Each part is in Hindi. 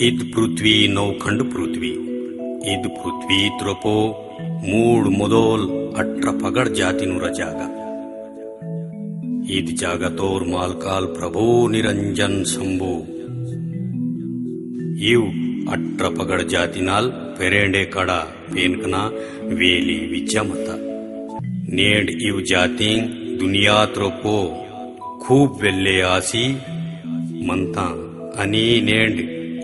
ईद पृथ्वी नौखंड पृथ्वी ईद पृथ्वी त्रोपो मूड मोदोल अट्र पगड़ जातिनुर जागा ईद जागा तोर मालकाल प्रभो निरंजन शंभू इव अट्र पगड़ जातिनाल पेरेंडे कड़ा पेनकना वेली विचमता नेड इव जातिंग दुनिया त्रोपो खूब वेल्ले आसी मंता आणि नेड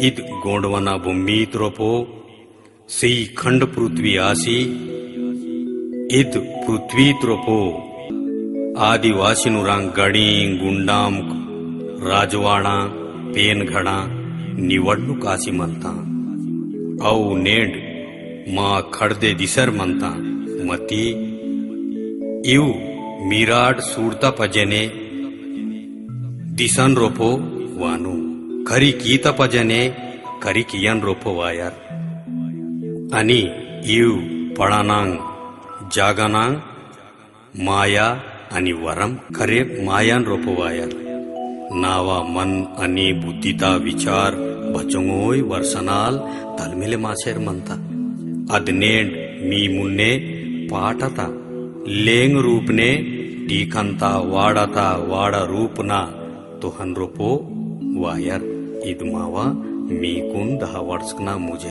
ईद गोंडवना भूमि त्रोपो सी खंड पृथ्वी आसी ईद पृथ्वी त्रोपो आदिवासी नुरांग गडी गुंडाम राजवाडा पेनघडा निवडणूक आसी म्हणता औ नेड मा खडदे दिसर म्हणता मती इव मिराड सूडता पजेने दिसन रोपो वानू खरी कीता पजने खरी कियन रोपो वायर आणि इव पळानांग जागानांग माया आणि वरम खरे मायान रोपो वायर नावा मन आणि बुद्धिता विचार भचंगोय वर्षनाल तलमेले मासेर म्हणता अदनेड मी मुन्ने पाठता लेंग रूपने टीकंता वाडता वाडा रूपना तो हन रोपो वायर ईद मावा मी कुन 10 वर्षना मुझे